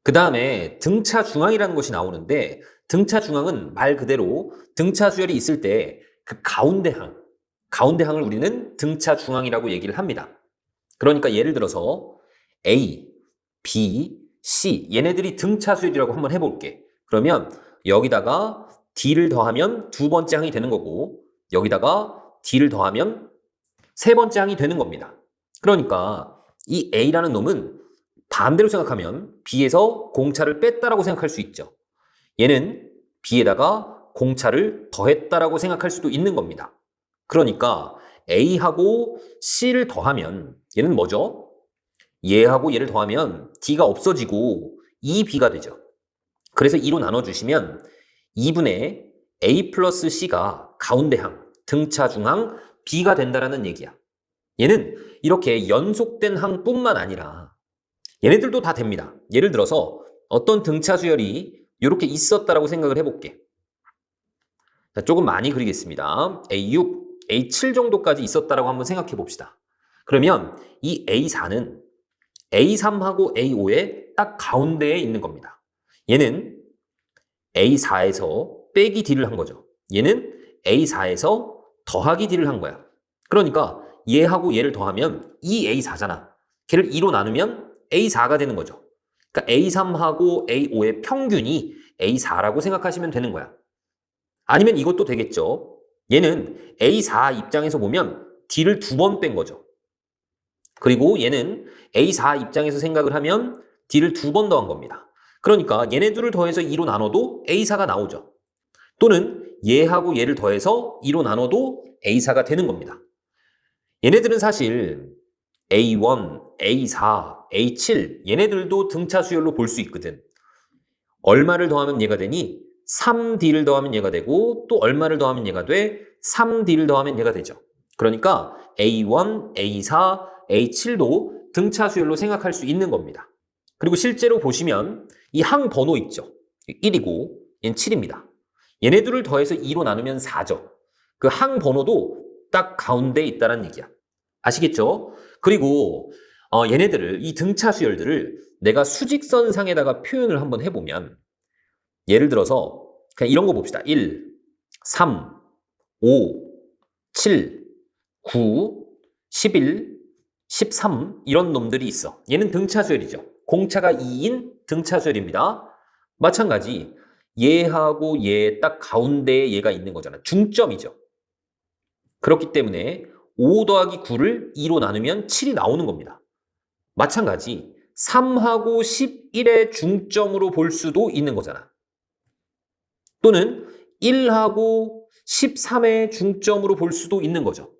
그 다음에 등차 중앙이라는 것이 나오는데 등차 중앙은 말 그대로 등차 수열이 있을 때 그 가운데 항을 우리는 등차 중앙이라고 얘기를 합니다. 그러니까 예를 들어서 A, B, C 얘네들이 등차 수열이라고 한번 해볼게. 그러면 여기다가 D를 더하면 두 번째 항이 되는 거고 여기다가 D를 더하면 세 번째 항이 되는 겁니다. 그러니까 이 A라는 놈은 반대로 생각하면 B에서 공차를 뺐다라고 생각할 수 있죠. 얘는 B에다가 공차를 더했다라고 생각할 수도 있는 겁니다. 그러니까 A하고 C를 더하면 얘는 뭐죠? 얘하고 얘를 더하면 D가 없어지고 2B가 되죠. 그래서 2로 나눠주시면 2분의 A 플러스 C가 가운데항, 등차 중항 B가 된다라는 얘기야. 얘는 이렇게 연속된 항뿐만 아니라 얘네들도 다 됩니다. 예를 들어서 어떤 등차 수열이 이렇게 있었다라고 생각을 해볼게. 자, 조금 많이 그리겠습니다. A6, A7 정도까지 있었다라고 한번 생각해 봅시다. 그러면 이 A4는 A3하고 A5의 딱 가운데에 있는 겁니다. 얘는 A4에서 빼기 D를 한 거죠. 얘는 A4에서 더하기 D를 한 거야. 그러니까 얘하고 얘를 더하면 2A4잖아. 걔를 2로 나누면 A4가 되는 거죠. 그러니까 A3하고 A5의 평균이 A4라고 생각하시면 되는 거야. 아니면 이것도 되겠죠. 얘는 A4 입장에서 보면 D를 두 번 뺀 거죠. 그리고 얘는 A4 입장에서 생각을 하면 D를 두 번 더한 겁니다. 그러니까 얘네 둘을 더해서 2로 나눠도 A4가 나오죠. 또는 얘하고 얘를 더해서 2로 나눠도 A4가 되는 겁니다. 얘네들은 사실 A1, A4, A7 얘네들도 등차 수열로 볼 수 있거든. 얼마를 더하면 얘가 되니? 3D를 더하면 얘가 되고 또 얼마를 더하면 얘가 돼? 3D를 더하면 얘가 되죠. 그러니까 A1, A4, A7도 등차 수열로 생각할 수 있는 겁니다. 그리고 실제로 보시면 이 항 번호 있죠. 1이고 얘는 7입니다. 얘네들을 더해서 2로 나누면 4죠. 그 항 번호도 딱 가운데에 있다는 얘기야. 아시겠죠? 그리고 얘네들을 이 등차 수열들을 내가 수직선상에다가 표현을 한번 해보면 예를 들어서 그냥 이런 거 봅시다. 1, 3, 5, 7, 9, 11, 13 이런 놈들이 있어. 얘는 등차 수열이죠. 공차가 2인 등차 수열입니다. 마찬가지 얘하고 얘 딱 가운데에 얘가 있는 거잖아. 중점이죠. 그렇기 때문에 5 더하기 9를 2로 나누면 7이 나오는 겁니다. 마찬가지 3하고 11의 중점으로 볼 수도 있는 거잖아. 또는 1하고 13의 중점으로 볼 수도 있는 거죠.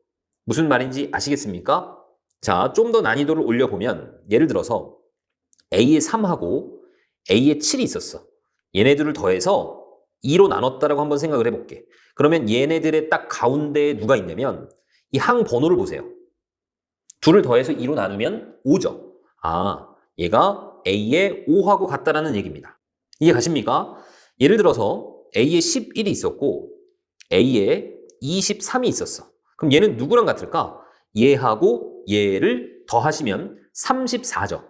무슨 말인지 아시겠습니까? 자, 좀 더 난이도를 올려보면 예를 들어서 A의 3하고 A의 7이 있었어. 얘네들을 더해서 2로 나눴다라고 한번 생각을 해볼게. 그러면 얘네들의 딱 가운데에 누가 있냐면 이 항 번호를 보세요. 둘을 더해서 2로 나누면 5죠. 아, 얘가 A의 5하고 같다라는 얘기입니다. 이해 가십니까? 예를 들어서 A의 11이 있었고 A의 23이 있었어. 그럼 얘는 누구랑 같을까? 얘하고 얘를 더하시면 34죠.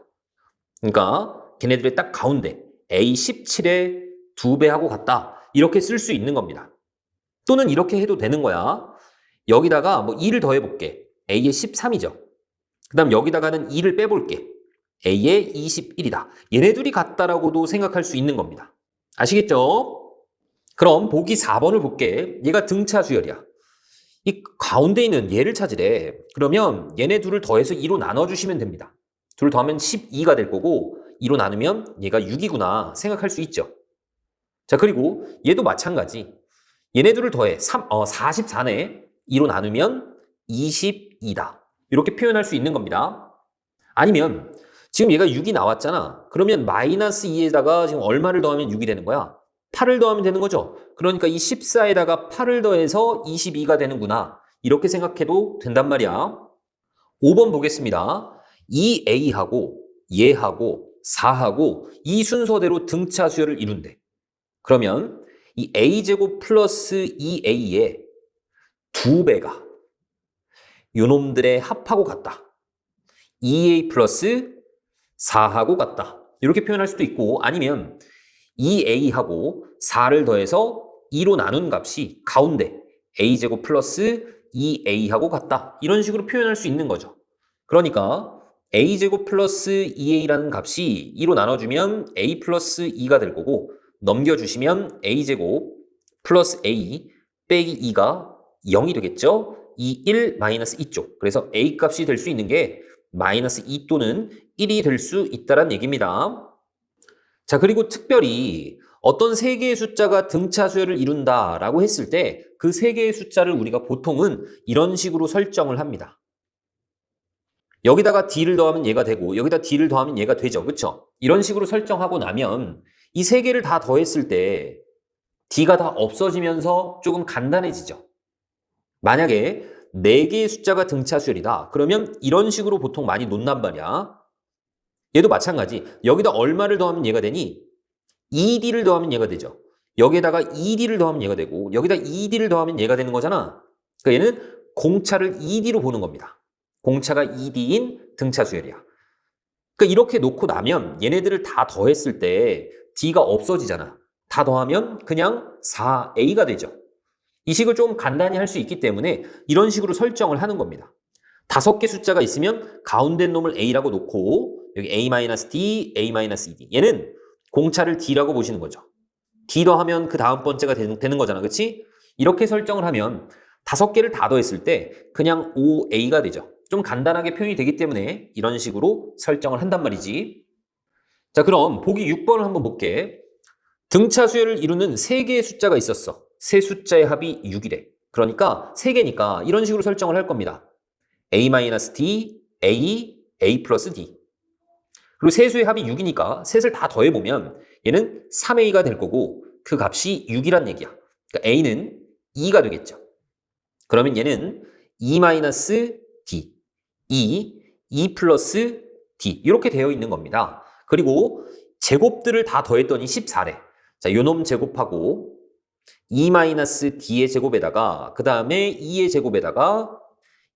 그러니까 걔네들의 딱 가운데 A17의 2배하고 같다. 이렇게 쓸 수 있는 겁니다. 또는 이렇게 해도 되는 거야. 여기다가 뭐 2를 더해볼게. A의 13이죠. 그 다음 여기다가는 2를 빼볼게. A의 21이다. 얘네들이 같다라고도 생각할 수 있는 겁니다. 아시겠죠? 그럼 보기 4번을 볼게. 얘가 등차 수열이야. 이 가운데 있는 얘를 찾으래. 그러면 얘네 둘을 더해서 2로 나눠주시면 됩니다. 둘을 더하면 12가 될 거고 2로 나누면 얘가 6이구나 생각할 수 있죠. 자, 그리고 얘도 마찬가지. 얘네 둘을 더해 44네. 2로 나누면 22다. 이렇게 표현할 수 있는 겁니다. 아니면 지금 얘가 6이 나왔잖아. 그러면 마이너스 2에다가 지금 얼마를 더하면 6이 되는 거야? 8을 더하면 되는 거죠. 그러니까 이 14에다가 8을 더해서 22가 되는구나. 이렇게 생각해도 된단 말이야. 5번 보겠습니다. 이 A하고 얘하고 4하고 이 순서대로 등차 수열을 이룬대. 그러면 이 A제곱 플러스 2A의 2배가 요놈들의 합하고 같다. 2A 플러스 4하고 같다. 이렇게 표현할 수도 있고 아니면 2a하고 4를 더해서 2로 나눈 값이 가운데 a제곱 플러스 2a하고 같다. 이런 식으로 표현할 수 있는 거죠. 그러니까 a제곱 플러스 2a라는 값이 2로 나눠주면 a 플러스 2가 될 거고 넘겨주시면 a제곱 플러스 a 빼기 2가 0이 되겠죠? 2, 1, 마이너스 2쪽. 그래서 a 값이 될 수 있는 게 마이너스 2 또는 1이 될 수 있다는 얘기입니다. 자, 그리고 특별히 어떤 세 개의 숫자가 등차 수열을 이룬다라고 했을 때 그 세 개의 숫자를 우리가 보통은 이런 식으로 설정을 합니다. 여기다가 d를 더하면 얘가 되고 여기다 d를 더하면 얘가 되죠. 그렇죠? 이런 식으로 설정하고 나면 이 세 개를 다 더했을 때 d가 다 없어지면서 조금 간단해지죠. 만약에 4개의 숫자가 등차 수열이다. 그러면 이런 식으로 보통 많이 놓는단 말이야. 얘도 마찬가지. 여기다 얼마를 더하면 얘가 되니? 2d를 더하면 얘가 되죠. 여기에다가 2d를 더하면 얘가 되고 여기다 2d를 더하면 얘가 되는 거잖아. 그러니까 얘는 공차를 2d로 보는 겁니다. 공차가 2d인 등차 수열이야. 그러니까 이렇게 놓고 나면 얘네들을 다 더했을 때 d가 없어지잖아. 다 더하면 그냥 4a가 되죠. 이 식을 좀 간단히 할 수 있기 때문에 이런 식으로 설정을 하는 겁니다. 5개 숫자가 있으면 가운데 놈을 a라고 놓고 여기 a-d, a-ed. 얘는 공차를 d라고 보시는 거죠. d 더하면 그 다음 번째가 되는 거잖아. 그렇지? 이렇게 설정을 하면 5개를 다 더했을 때 그냥 5a가 되죠. 좀 간단하게 표현이 되기 때문에 이런 식으로 설정을 한단 말이지. 자, 그럼 보기 6번을 한번 볼게. 등차 수열을 이루는 3개의 숫자가 있었어. 세 숫자의 합이 6이래. 그러니까 3개니까 이런 식으로 설정을 할 겁니다. a-d, a 플러스 d. 그리고 세수의 합이 6이니까 셋을 다 더해보면 얘는 3a가 될 거고 그 값이 6이란 얘기야. 그러니까 a는 2가 되겠죠. 그러면 얘는 2-d, 2 플러스 d 이렇게 되어 있는 겁니다. 그리고 제곱들을 다 더했더니 14래. 자, 요놈 제곱하고 2-d의 제곱에다가 그 다음에 2의 제곱에다가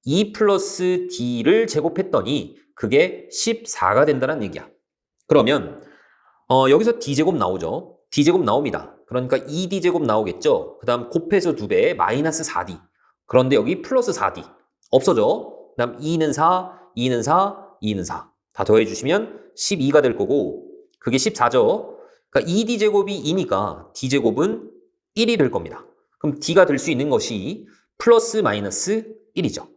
2 플러스 d를 제곱했더니 그게 14가 된다는 얘기야. 그러면 여기서 d제곱 나오죠. d제곱 나옵니다. 그러니까 2d제곱 나오겠죠. 그 다음 곱해서 2배에 마이너스 4d. 그런데 여기 플러스 4d. 없어져. 그 다음 2는 4, 2는 4, 2는 4. 다 더해주시면 12가 될 거고 그게 14죠. 그러니까 2d제곱이 2니까 d제곱은 1이 될 겁니다. 그럼 d가 될 수 있는 것이 플러스 마이너스 1이죠.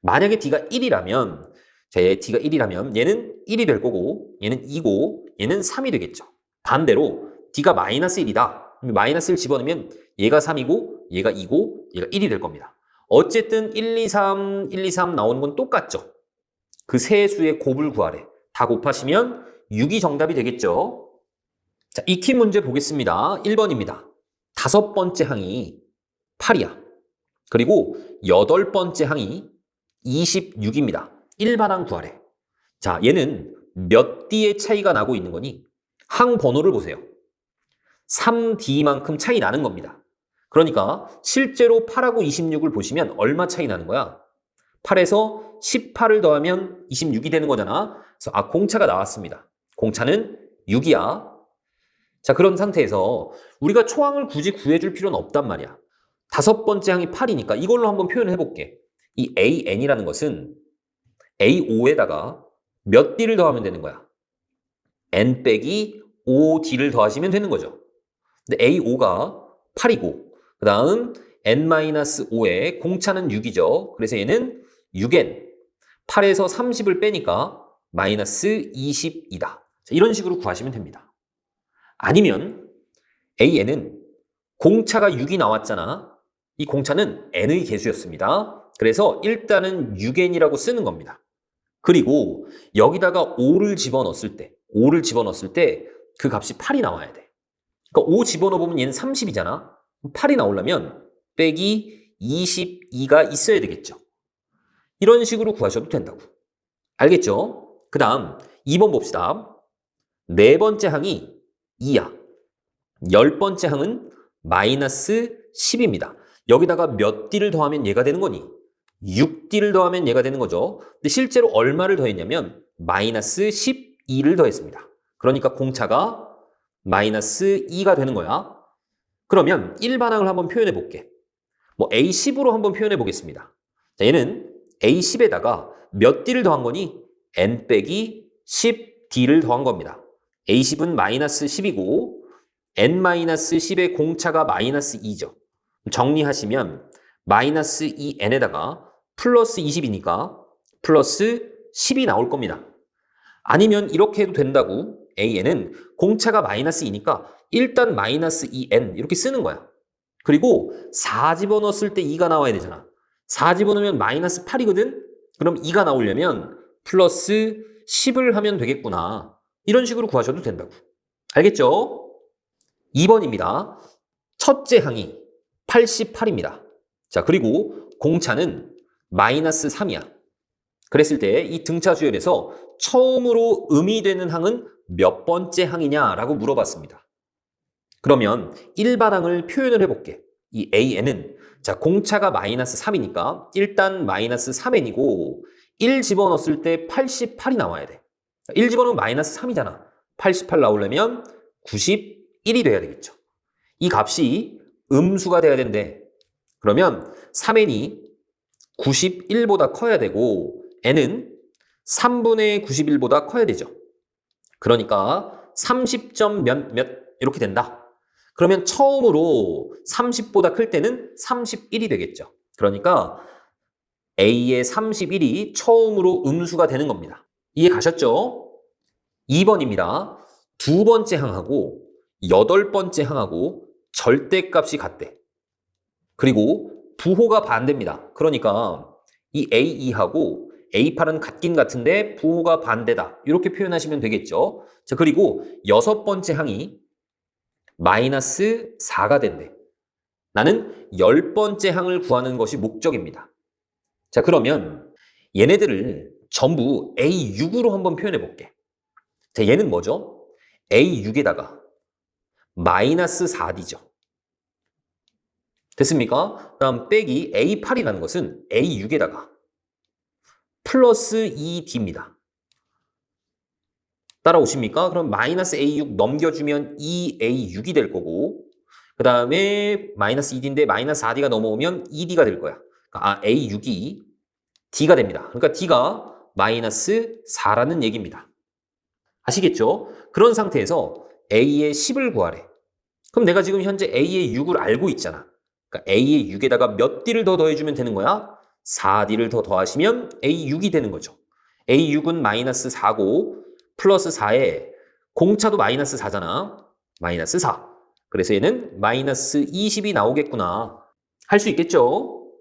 만약에 d가 1이라면 자, 얘 d가 1이라면 얘는 1이 될 거고 얘는 2고 얘는 3이 되겠죠. 반대로 d가 마이너스 1이다. 마이너스 1 집어넣으면 얘가 3이고 얘가 2고 얘가 1이 될 겁니다. 어쨌든 1, 2, 3, 1, 2, 3 나오는 건 똑같죠. 그 세 수의 곱을 구하래. 다 곱하시면 6이 정답이 되겠죠. 자, 익히 문제 보겠습니다. 1번입니다. 5번째 항이 8이야. 그리고 8번째 항이 26입니다. 일반항 구하래. 자, 얘는 몇 D의 차이가 나고 있는 거니? 항 번호를 보세요. 3D만큼 차이 나는 겁니다. 그러니까 실제로 8하고 26을 보시면 얼마 차이 나는 거야? 8에서 18을 더하면 26이 되는 거잖아. 그래서 공차가 나왔습니다. 공차는 6이야. 자, 그런 상태에서 우리가 초항을 굳이 구해줄 필요는 없단 말이야. 5번째 항이 8이니까 이걸로 한번 표현을 해볼게. 이 AN이라는 것은 A5에다가 몇 D를 더하면 되는 거야? N 빼기 5D를 더하시면 되는 거죠. 근데 A5가 8이고 그 다음 N-5에 공차는 6이죠. 그래서 얘는 6N 8에서 30을 빼니까 마이너스 20이다. 이런 식으로 구하시면 됩니다. 아니면 AN은 공차가 6이 나왔잖아. 이 공차는 N의 개수였습니다. 그래서 일단은 6N이라고 쓰는 겁니다. 그리고 여기다가 5를 집어넣었을 때 그 값이 8이 나와야 돼. 그러니까 5 집어넣어보면 얘는 30이잖아. 8이 나오려면 빼기 22가 있어야 되겠죠. 이런 식으로 구하셔도 된다고. 알겠죠? 그 다음 2번 봅시다. 4번째 항이 2야. 10번째 항은 마이너스 10입니다. 여기다가 몇 D를 더하면 얘가 되는 거니? 6D를 더하면 얘가 되는 거죠. 근데 실제로 얼마를 더했냐면 마이너스 12를 더했습니다. 그러니까 공차가 마이너스 2가 되는 거야. 그러면 일반항을 한번 표현해 볼게. 뭐 A10으로 한번 표현해 보겠습니다. 자, 얘는 A10에다가 몇 D를 더한 거니? N 빼기 10D를 더한 겁니다. A10은 마이너스 10이고 N-10의 공차가 마이너스 2죠. 정리하시면 마이너스 2N에다가 플러스 20이니까 플러스 10이 나올 겁니다. 아니면 이렇게 해도 된다고. AN은 공차가 마이너스 2니까 일단 마이너스 2N 이렇게 쓰는 거야. 그리고 4 집어넣었을 때 2가 나와야 되잖아. 4 집어넣으면 마이너스 8이거든? 그럼 2가 나오려면 플러스 10을 하면 되겠구나. 이런 식으로 구하셔도 된다고. 알겠죠? 2번입니다. 첫째 항이 88입니다. 자, 그리고 공차는 마이너스 3이야. 그랬을 때 이 등차 수열에서 처음으로 음이 되는 항은 몇 번째 항이냐라고 물어봤습니다. 그러면 일반항을 표현을 해볼게. 이 AN은 자 공차가 마이너스 3이니까 일단 마이너스 3N이고 1 집어넣었을 때 88이 나와야 돼. 1 집어넣으면 마이너스 3이잖아. 88 나오려면 91이 돼야 되겠죠. 이 값이 음수가 돼야 된대. 그러면 3N이 91보다 커야 되고 N은 3분의 91보다 커야 되죠. 그러니까 30점 몇 이렇게 된다. 그러면 처음으로 30보다 클 때는 31이 되겠죠. 그러니까 A의 31이 처음으로 음수가 되는 겁니다. 이해 가셨죠? 2번입니다. 두 번째 항하고 8번째 항하고 절대값이 같대. 그리고 부호가 반대입니다. 그러니까 이 A2하고 A8은 같긴 같은데 부호가 반대다. 이렇게 표현하시면 되겠죠. 자, 그리고 6번째 항이 마이너스 4가 된대. 나는 10번째 항을 구하는 것이 목적입니다. 자, 그러면 얘네들을 전부 A6으로 한번 표현해 볼게. 자, 얘는 뭐죠? A6에다가 마이너스 4D죠. 됐습니까? 다음 빼기 A8이라는 것은 A6에다가 플러스 2D입니다. 따라오십니까? 그럼 마이너스 A6 넘겨주면 2A6이 될 거고 그 다음에 마이너스 2D인데 마이너스 4D가 넘어오면 2D가 될 거야. A6이 D가 됩니다. 그러니까 D가 마이너스 4라는 얘기입니다. 아시겠죠? 그런 상태에서 A의 10을 구하래. 그럼 내가 지금 현재 A의 6을 알고 있잖아. 그러니까 A의 6에다가 몇 D를 더 더해주면 되는 거야? 4D를 더 더하시면 A6이 되는 거죠. A6은 마이너스 4고 플러스 4에 공차도 마이너스 4잖아. 마이너스 4. 그래서 얘는 마이너스 20이 나오겠구나. 할 수 있겠죠?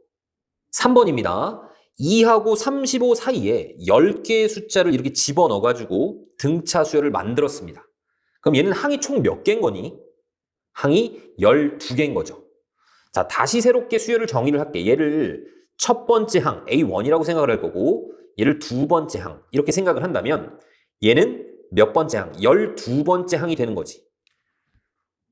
3번입니다. 2하고 35 사이에 10개의 숫자를 이렇게 집어넣어가지고 등차 수열을 만들었습니다. 그럼 얘는 항이 총 몇 개인 거니? 항이 12개인 거죠. 자, 다시 새롭게 수열을 정의를 할게. 얘를 첫 번째 항 A1이라고 생각을 할 거고 얘를 두 번째 항 이렇게 생각을 한다면 얘는 몇 번째 항? 12번째 항이 되는 거지.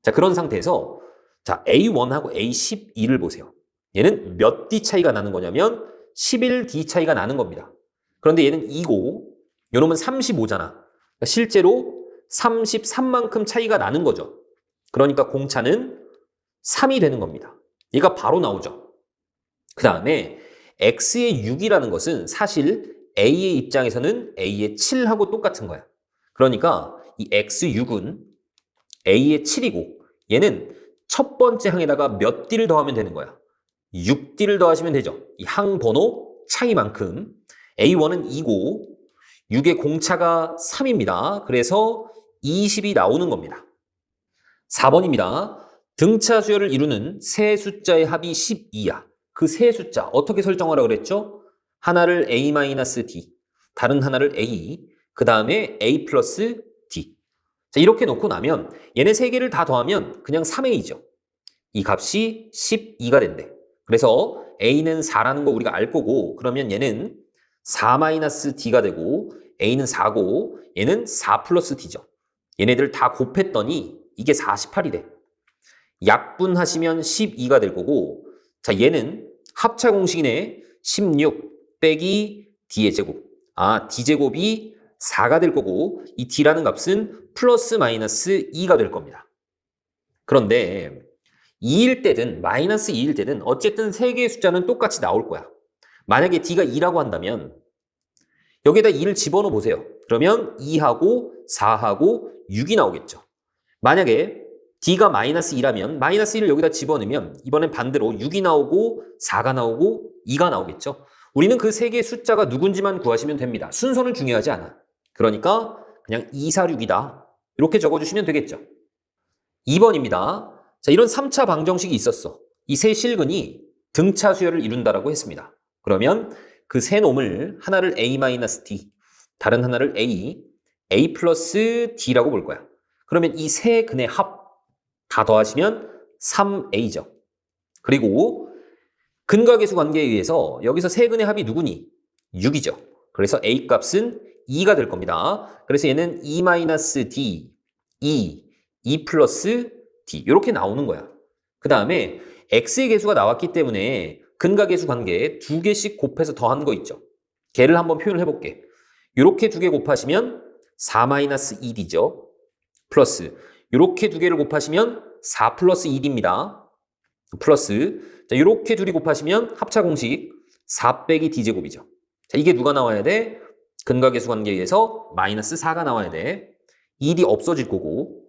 자, 그런 상태에서 자 A1하고 A12를 보세요. 얘는 몇 D 차이가 나는 거냐면 11D 차이가 나는 겁니다. 그런데 얘는 2고 요놈은 35잖아. 그러니까 실제로 33만큼 차이가 나는 거죠. 그러니까 공차는 3이 되는 겁니다. 얘가 바로 나오죠. 그 다음에 X의 6이라는 것은 사실 A의 입장에서는 A의 7하고 똑같은 거야. 그러니까 이 X6은 A의 7이고 얘는 첫 번째 항에다가 몇 D를 더하면 되는 거야. 6D를 더하시면 되죠. 이 항 번호 차이만큼 A1은 2고 6의 공차가 3입니다. 그래서 20이 나오는 겁니다. 4번입니다. 등차 수열을 이루는 세 숫자의 합이 12야. 그 세 숫자 어떻게 설정하라고 그랬죠? 하나를 A-D, 다른 하나를 A, 그 다음에 A 플러스 D. 자, 이렇게 놓고 나면 얘네 세 개를 다 더하면 그냥 3A죠. 이 값이 12가 된대. 그래서 A는 4라는 거 우리가 알 거고 그러면 얘는 4-D가 되고 A는 4고 얘는 4 플러스 D죠. 얘네들 다 곱했더니 이게 48이래. 약분하시면 12가 될 거고 자 얘는 합차 공식이네. 16 빼기 D의 제곱. D제곱이 4가 될 거고 이 d라는 값은 플러스 마이너스 2가 될 겁니다. 그런데 2일 때든 마이너스 2일 때든 어쨌든 세 개의 숫자는 똑같이 나올 거야. 만약에 d가 2라고 한다면 여기에다 2를 집어넣어 보세요. 그러면 2하고 4하고 6이 나오겠죠. 만약에 d가 마이너스 2라면 마이너스 1을 여기다 집어넣으면 이번엔 반대로 6이 나오고 4가 나오고 2가 나오겠죠. 우리는 그 세 개의 숫자가 누군지만 구하시면 됩니다. 순서는 중요하지 않아. 그러니까 그냥 2, 4, 6이다. 이렇게 적어주시면 되겠죠. 2번입니다. 자, 이런 3차 방정식이 있었어. 이 세 실근이 등차 수열을 이룬다라고 했습니다. 그러면 그 세 놈을 하나를 a-d, 다른 하나를 a 플러스 d라고 볼 거야. 그러면 이 세 근의 합 다 더하시면 3a죠. 그리고 근과계수 관계에 의해서 여기서 세 근의 합이 누구니? 6이죠. 그래서 a 값은 2가 될 겁니다. 그래서 얘는 2-d, 2 플러스 d 이렇게 나오는 거야. 그 다음에 x의 계수가 나왔기 때문에 근과계수 관계에 두 개씩 곱해서 더한 거 있죠. 걔를 한번 표현을 해볼게. 이렇게 두 개 곱하시면 4-2d죠. 플러스 이렇게 두 개를 곱하시면 4 플러스 2d입니다. 플러스 자 이렇게 둘이 곱하시면 합차 공식 4 빼기 d제곱이죠. 자 이게 누가 나와야 돼? 근과계수 관계에 의해서 마이너스 4가 나와야 돼. 2d 없어질 거고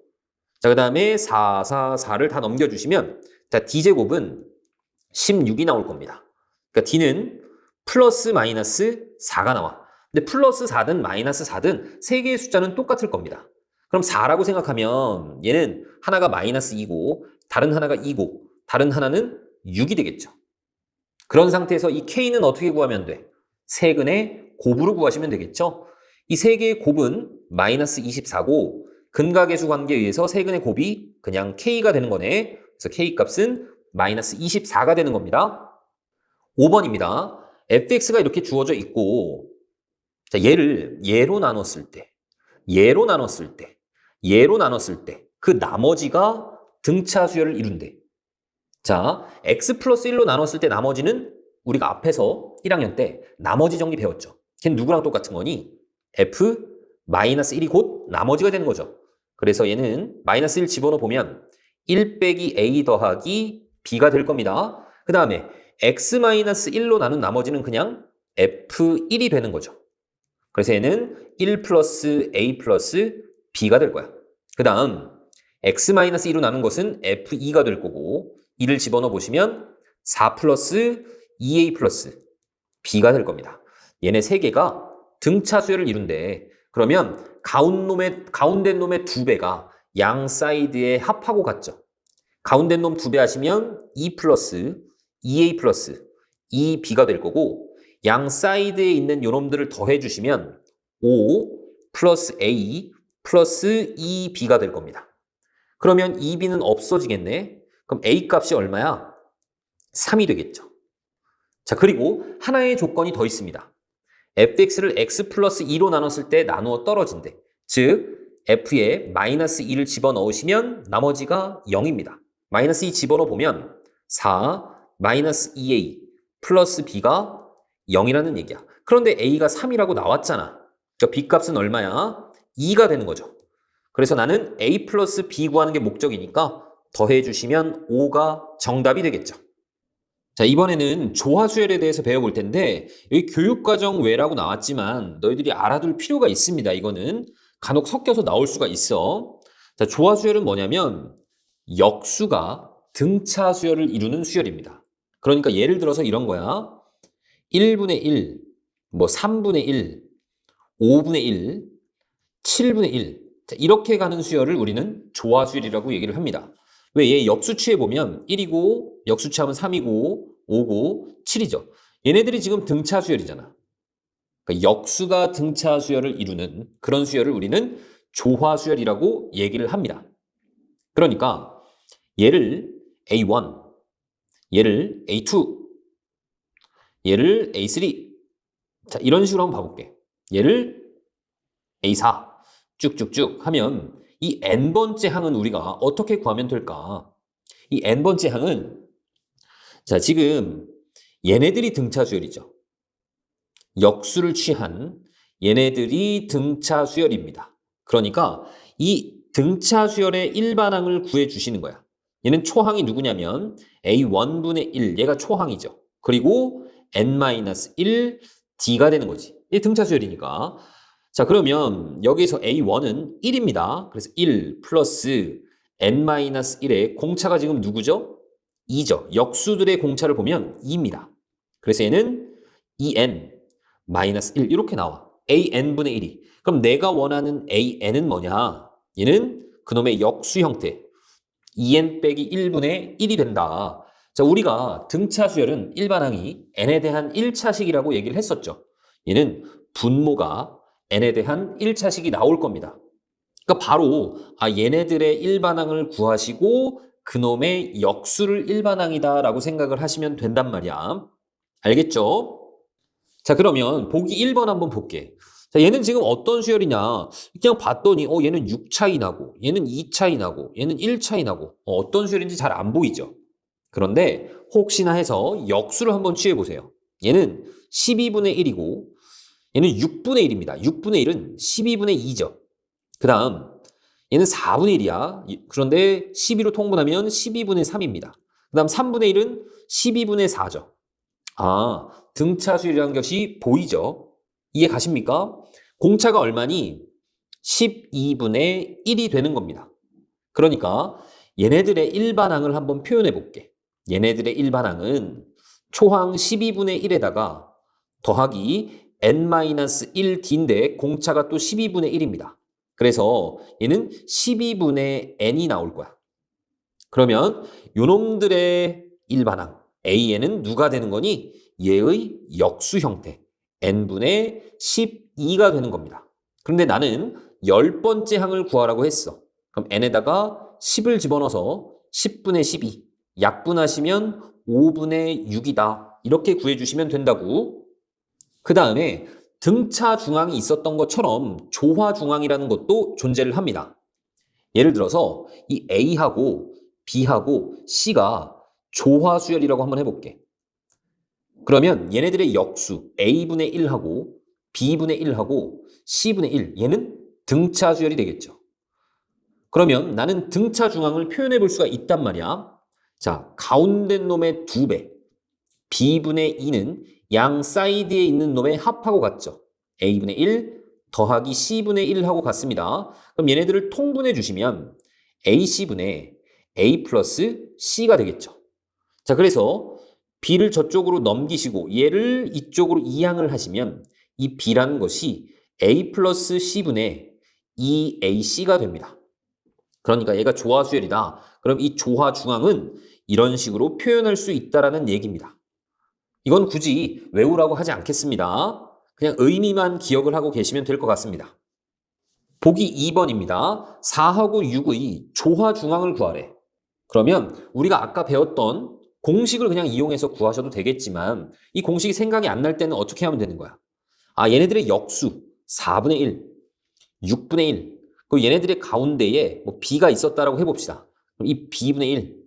자 그 다음에 4를 다 넘겨주시면 자 d제곱은 16이 나올 겁니다. 그러니까 d는 플러스 마이너스 4가 나와. 근데 플러스 4든 마이너스 4든 세 개의 숫자는 똑같을 겁니다. 그럼 4라고 생각하면 얘는 하나가 마이너스 2고 다른 하나가 2고 다른 하나는 6이 되겠죠. 그런 상태에서 이 k는 어떻게 구하면 돼? 세근의 곱으로 구하시면 되겠죠. 이 세 개의 곱은 마이너스 24고 근과계수 관계에 의해서 세근의 곱이 그냥 k가 되는 거네. 그래서 k 값은 마이너스 24가 되는 겁니다. 5번입니다. fx가 이렇게 주어져 있고 자, 얘를 얘로 나눴을 때 그 나머지가 등차 수열을 이룬대. 자, x 플러스 1로 나눴을 때 나머지는 우리가 앞에서 1학년 때 나머지 정리 배웠죠. 걔는 누구랑 똑같은 거니? f 마이너스 1이 곧 나머지가 되는 거죠. 그래서 얘는 마이너스 1 집어넣어 보면 1 빼기 a 더하기 b가 될 겁니다. 그 다음에 x 마이너스 1로 나눈 나머지는 그냥 f1이 되는 거죠. 그래서 얘는 1 플러스 a 플러스 b가 될 거야. 그 다음 x-2로 나눈 것은 f2가 될 거고 2를 집어넣어 보시면 4 플러스 2a 플러스 b가 될 겁니다. 얘네 세 개가 등차 수열을 이룬대. 그러면 가운데 놈의 두 배가 양 사이드에 합하고 같죠. 가운데 놈 두 배 하시면 2 플러스 2a 플러스 2b가 될 거고 양 사이드에 있는 요놈들을 더해 주시면 5 플러스 a 플러스 2b가 될 겁니다. 그러면 2b는 없어지겠네. 그럼 a 값이 얼마야? 3이 되겠죠. 자, 그리고 하나의 조건이 더 있습니다. fx를 x 플러스 2로 나눴을 때 나누어 떨어진대. 즉 f에 마이너스 2를 집어넣으시면 나머지가 0입니다. 마이너스 2 집어넣어 보면 4 마이너스 2a 플러스 b가 0이라는 얘기야. 그런데 a가 3이라고 나왔잖아. 그러니까 b 값은 얼마야? 2가 되는 거죠. 그래서 나는 a 플러스 b 구하는 게 목적이니까 더해주시면 5가 정답이 되겠죠. 자, 이번에는 조화수열에 대해서 배워볼 텐데 여기 교육과정 외라고 나왔지만 너희들이 알아둘 필요가 있습니다. 이거는 간혹 섞여서 나올 수가 있어. 자, 조화수열은 뭐냐면 역수가 등차 수열을 이루는 수열입니다. 그러니까 예를 들어서 이런 거야. 1분의 1, 뭐 3분의 1, 5분의 1, 7분의 1 자, 이렇게 가는 수열을 우리는 조화수열이라고 얘기를 합니다. 왜? 얘 역수치에 보면 1이고 역수치하면 3이고 5고 7이죠. 얘네들이 지금 등차 수열이잖아. 그러니까 역수가 등차 수열을 이루는 그런 수열을 우리는 조화수열이라고 얘기를 합니다. 그러니까 얘를 A1, 얘를 A2, 얘를 A3 자 이런 식으로 한번 봐볼게. 얘를 A4 쭉쭉쭉 하면 이 n번째 항은 우리가 어떻게 구하면 될까? 이 n번째 항은 자 지금 얘네들이 등차 수열이죠. 역수를 취한 얘네들이 등차 수열입니다. 그러니까 이 등차 수열의 일반항을 구해주시는 거야. 얘는 초항이 누구냐면 A1분의 1, 얘가 초항이죠. 그리고 n-1, d가 되는 거지. 이게 등차 수열이니까. 자, 그러면 여기서 A1은 1입니다. 그래서 1 플러스 n-1의 공차가 지금 누구죠? 2죠. 역수들의 공차를 보면 2입니다. 그래서 얘는 2n-1 이렇게 나와. an분의 1이. 그럼 내가 원하는 an은 뭐냐? 얘는 그놈의 역수 형태. 2n 빼기 1분의 1이 된다. 자, 우리가 등차 수열은 일반항이 n에 대한 1차식이라고 얘기를 했었죠. 얘는 분모가 n에 대한 1차식이 나올 겁니다. 그러니까 바로 얘네들의 일반항을 구하시고 그놈의 역수를 일반항이다라고 생각을 하시면 된단 말이야. 알겠죠? 자, 그러면 보기 1번 한번 볼게. 자, 얘는 지금 어떤 수열이냐? 그냥 봤더니 얘는 6 차이 나고 얘는 2 차이 나고 얘는 1 차이 나고 어떤 수열인지 잘 안 보이죠? 그런데 혹시나 해서 역수를 한번 취해 보세요. 얘는 12분의 1이고 얘는 6분의 1입니다. 6분의 1은 12분의 2죠. 그 다음 얘는 4분의 1이야. 그런데 12로 통분하면 12분의 3입니다. 그 다음 3분의 1은 12분의 4죠. 등차 수열이라는 것이 보이죠? 이해 가십니까? 공차가 얼마니? 12분의 1이 되는 겁니다. 그러니까 얘네들의 일반항을 한번 표현해 볼게. 얘네들의 일반항은 초항 12분의 1에다가 더하기 n-1d인데 공차가 또 12분의 1입니다. 그래서 얘는 12분의 n이 나올 거야. 그러면 요놈들의 일반항 an은 누가 되는 거니? 얘의 역수 형태 n분의 12가 되는 겁니다. 그런데 나는 10번째 항을 구하라고 했어. 그럼 n에다가 10을 집어넣어서 10분의 12 약분하시면 5분의 6이다. 이렇게 구해주시면 된다고. 그 다음에 등차 중항이 있었던 것처럼 조화 중항이라는 것도 존재를 합니다. 예를 들어서 이 A하고 B하고 C가 조화 수열이라고 한번 해볼게. 그러면 얘네들의 역수 A분의 1하고 B분의 1하고 C분의 1 얘는 등차 수열이 되겠죠. 그러면 나는 등차 중항을 표현해 볼 수가 있단 말이야. 자, 가운데 놈의 2배 B분의 2는 양 사이드에 있는 놈의 합하고 같죠. A분의 1 더하기 C분의 1하고 같습니다. 그럼 얘네들을 통분해 주시면 AC분의 A 플러스 C가 되겠죠. 자, 그래서 B를 저쪽으로 넘기시고 얘를 이쪽으로 이항을 하시면 이 B라는 것이 A 플러스 C분의 2AC가 됩니다. 그러니까 얘가 조화 수열이다. 그럼 이 조화 중항은 이런 식으로 표현할 수 있다라는 얘기입니다. 이건 굳이 외우라고 하지 않겠습니다. 그냥 의미만 기억을 하고 계시면 될 것 같습니다. 보기 2번입니다. 4하고 6의 조화 중항을 구하래. 그러면 우리가 아까 배웠던 공식을 그냥 이용해서 구하셔도 되겠지만 이 공식이 생각이 안 날 때는 어떻게 하면 되는 거야? 얘네들의 역수 4분의 1, 6분의 1 그리고 얘네들의 가운데에 B가 있었다라고 해봅시다. 그럼 이 B분의 1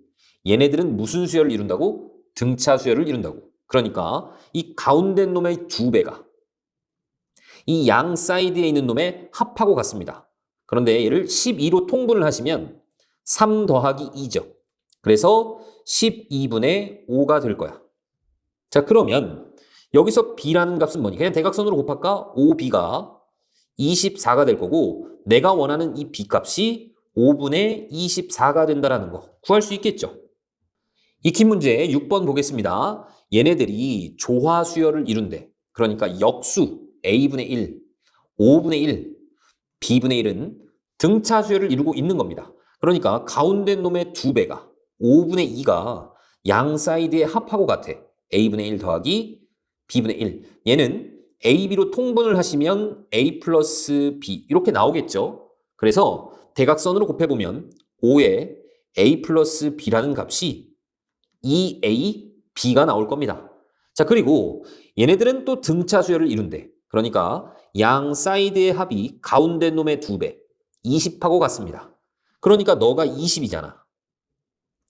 얘네들은 무슨 수열을 이룬다고? 등차 수열을 이룬다고. 그러니까 이 가운데 놈의 2배가 이 양 사이드에 있는 놈의 합하고 같습니다. 그런데 얘를 12로 통분을 하시면 3 더하기 2죠. 그래서 12분의 5가 될 거야. 자, 그러면 여기서 B라는 값은 뭐니? 그냥 대각선으로 곱할까? 5B가 24가 될 거고 내가 원하는 이 B 값이 5분의 24가 된다는 거 구할 수 있겠죠? 익히 문제 6번 보겠습니다. 얘네들이 조화 수열을 이룬대. 그러니까 역수 A분의 1, 5분의 1, B분의 1은 등차 수열을 이루고 있는 겁니다. 그러니까 가운데 놈의 2배가 5분의 2가 양 사이드의 합하고 같아. A분의 1 더하기 B분의 1. 얘는 A, B로 통분을 하시면 A 플러스 B 이렇게 나오겠죠. 그래서 대각선으로 곱해보면 5에 A 플러스 B라는 값이 2A, B가 나올 겁니다. 자, 그리고 얘네들은 또 등차 수열을 이룬대. 그러니까 양 사이드의 합이 가운데 놈의 2배, 20하고 같습니다. 그러니까 너가 20이잖아.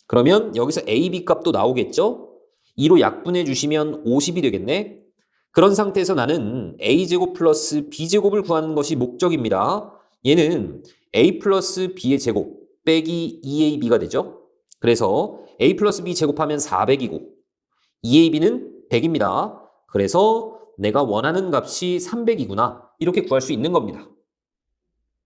그러면 여기서 A, B 값도 나오겠죠? 2로 약분해 주시면 50이 되겠네. 그런 상태에서 나는 a제곱 플러스 b제곱을 구하는 것이 목적입니다. 얘는 a 플러스 b의 제곱 빼기 2ab가 되죠. 그래서 a 플러스 b 제곱하면 400이고 2ab는 100입니다. 그래서 내가 원하는 값이 300이구나. 이렇게 구할 수 있는 겁니다.